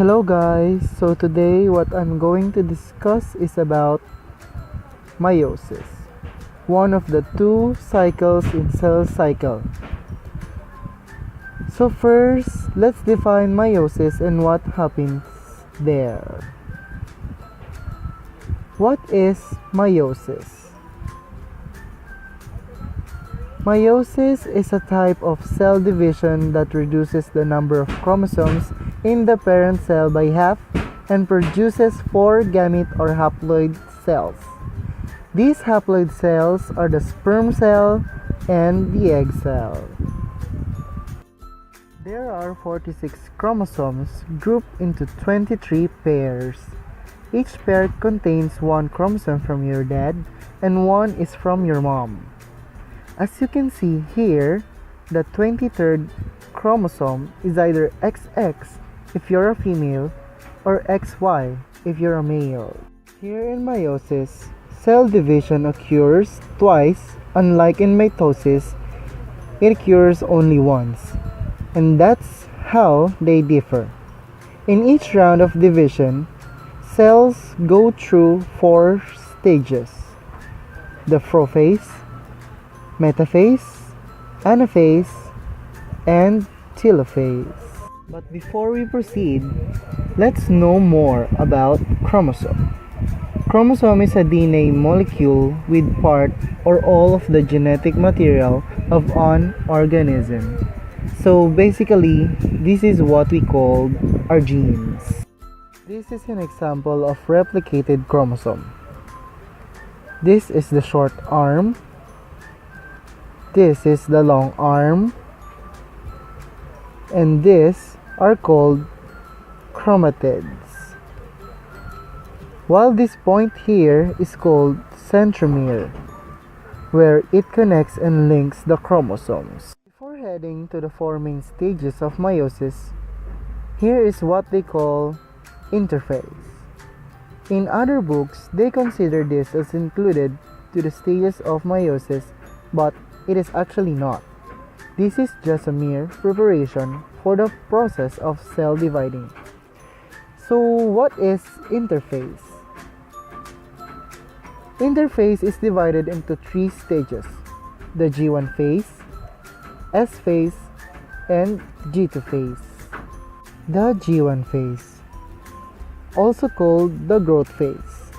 Hello guys, so today what I'm going to discuss is about meiosis, one of the two cycles in cell cycle. So first, let's define meiosis and what happens there. What is meiosis? Meiosis is a type of cell division that reduces the number of chromosomes in the parent cell by half and produces 4 gamete or haploid cells. These haploid cells are the sperm cell and the egg cell. There are 46 chromosomes grouped into 23 pairs. Each pair contains 1 chromosome from your dad and 1 is from your mom. As you can see here, the 23rd chromosome is either XX if you're a female or XY if you're a male. Here in meiosis, cell division occurs twice, unlike in mitosis, it occurs only once. And that's how they differ. In each round of division, cells go through 4 stages: the prophase, Metaphase, Anaphase, and Telophase. But before we proceed, let's know more about chromosome. Chromosome is a DNA molecule with part or all of the genetic material of an organism. So basically, this is what we call our genes. This is an example of replicated chromosome. This is the short arm. This is the long arm, and these are called chromatids. While this point here is called centromere, where it connects and links the chromosomes. Before heading to the 4 main stages of meiosis, here is what they call interphase. In other books, they consider this as included to the stages of meiosis, but it is actually not. This is just a mere preparation for the process of cell dividing. So what is interphase? Interphase is divided into 3 stages: the G1 phase, S phase, and G2 phase. The G1 phase, also called the growth phase,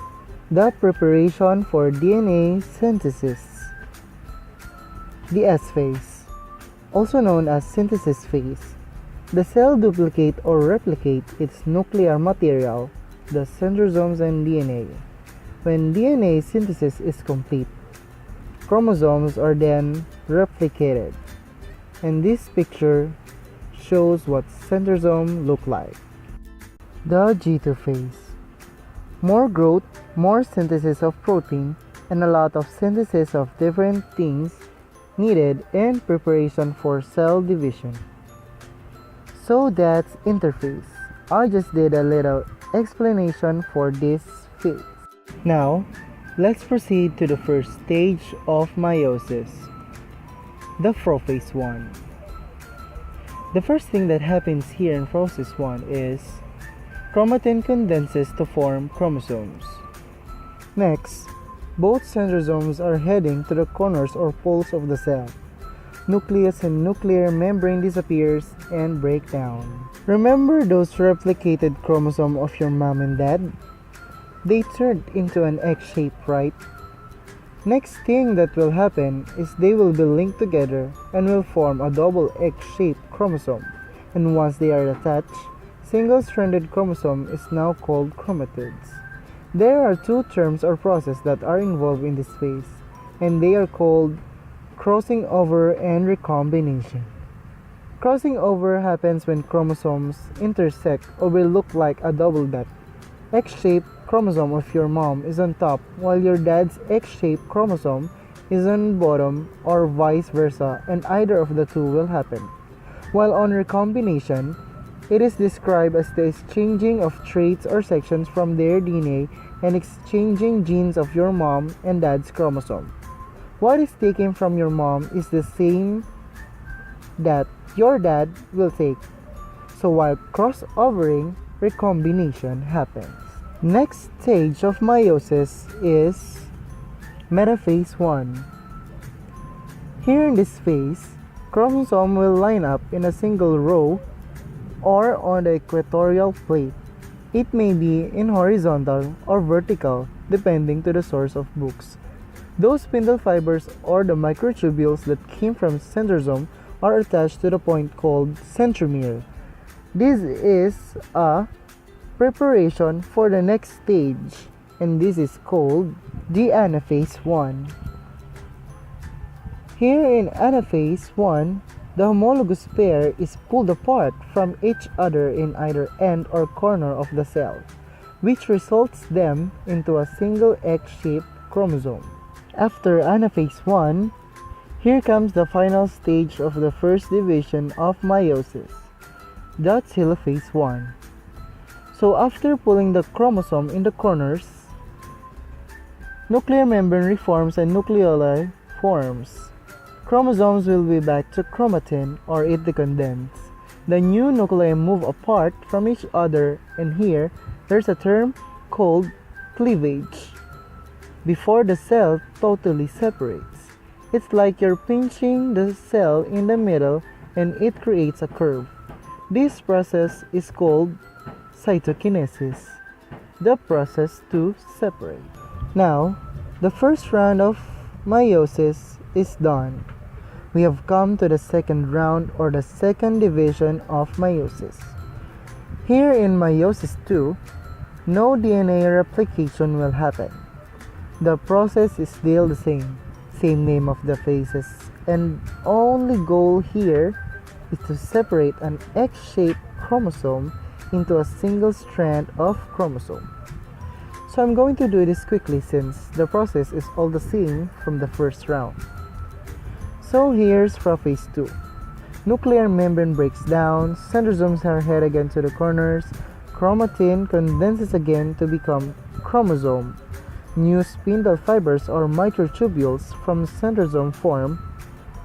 the preparation for DNA synthesis. The S phase, also known as synthesis phase, the cell duplicate or replicate its nuclear material, the centrosomes and DNA. When DNA synthesis is complete, chromosomes are then replicated, and this picture shows what centrosome look like. The G2 phase, more growth, more synthesis of protein, and a lot of synthesis of different things needed in preparation for cell division. So that's interphase. I just did a little explanation for this phase. Now, let's proceed to the first stage of meiosis, the prophase 1. The first thing that happens here in prophase 1 is chromatin condenses to form chromosomes. Next, both centrosomes are heading to the corners or poles of the cell. Nucleus and nuclear membrane disappears and break down. Remember those replicated chromosomes of your mom and dad? They turned into an egg shape, right? Next thing that will happen is they will be linked together and will form a double egg-shaped chromosome. And once they are attached, single-stranded chromosome is now called chromatids. There are 2 terms or processes that are involved in this phase, and they are called crossing over and recombination. Crossing over happens when chromosomes intersect or will look like a double dot. Egg-shaped chromosome of your mom is on top, while your dad's egg-shaped chromosome is on bottom, or vice versa, and either of the two will happen. While on recombination, it is described as the exchanging of traits or sections from their DNA and exchanging genes of your mom and dad's chromosome. What is taken from your mom is the same that your dad will take. So while crossovering recombination happens. Next stage of meiosis is Metaphase 1. Here in this phase, chromosome will line up in a single row or on the equatorial plate. It may be in horizontal or vertical depending to the source of books. Those spindle fibers or the microtubules that came from centrosome are attached to the point called centromere. This is a preparation for the next stage, and this is called the anaphase 1. Here in anaphase 1, the homologous pair is pulled apart from each other in either end or corner of the cell, which results them into a single X-shaped chromosome. After anaphase 1, here comes the final stage of the first division of meiosis, the telophase 1. So after pulling the chromosome in the corners, nuclear membrane reforms and nucleoli forms. Chromosomes will be back to chromatin or it decondense. The new nuclei move apart from each other, and here there's a term called cleavage. Before the cell totally separates, it's like you're pinching the cell in the middle and it creates a curve. This process is called cytokinesis, the process to separate. Now, the first round of meiosis is done. We have come to the second round or the second division of meiosis. Here in meiosis 2, no DNA replication will happen. The process is still the same name of the phases, and only goal here is to separate an X-shaped chromosome into a single strand of chromosome. So I'm going to do this quickly since the process is all the same from the first round. So here's Prophase 2. Nuclear membrane breaks down, centrosomes are head again to the corners, chromatin condenses again to become chromosome. New spindle fibers or microtubules from centrosome form,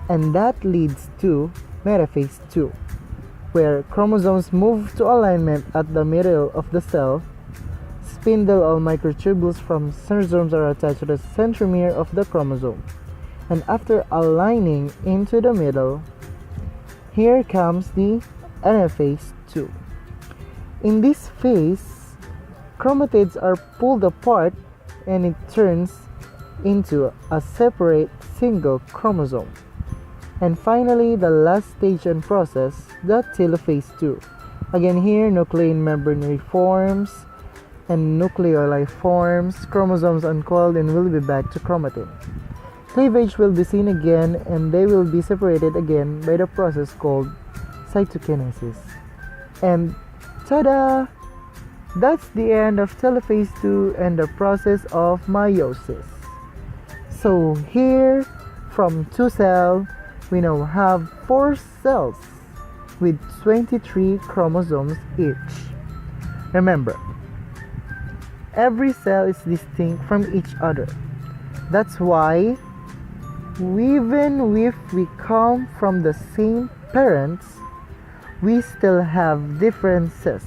and that leads to Metaphase 2, where chromosomes move to alignment at the middle of the cell. Spindle or microtubules from centrosomes are attached to the centromere of the chromosome. And after aligning into the middle, here comes the anaphase 2. In this phase, chromatids are pulled apart and it turns into a separate single chromosome. And finally, the last stage and process, the telophase 2. Again here, nuclein membrane reforms and nucleoli forms, chromosomes uncoiled and will be back to chromatin. Cleavage will be seen again and they will be separated again by the process called cytokinesis. And ta-da! That's the end of telophase 2 and the process of meiosis. So here, from 2 cells, we now have 4 cells with 23 chromosomes each. Remember, every cell is distinct from each other. That's why even if we come from the same parents, we still have differences,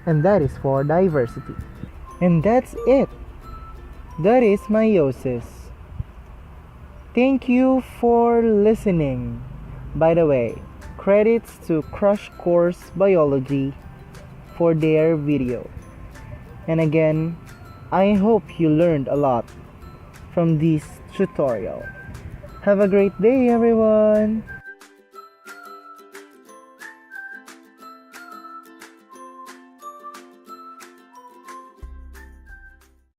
and that is for diversity. And that's it. That is meiosis. Thank you for listening. By the way, credits to Crash Course Biology for their video. And again, I hope you learned a lot from this tutorial. Have a great day, everyone!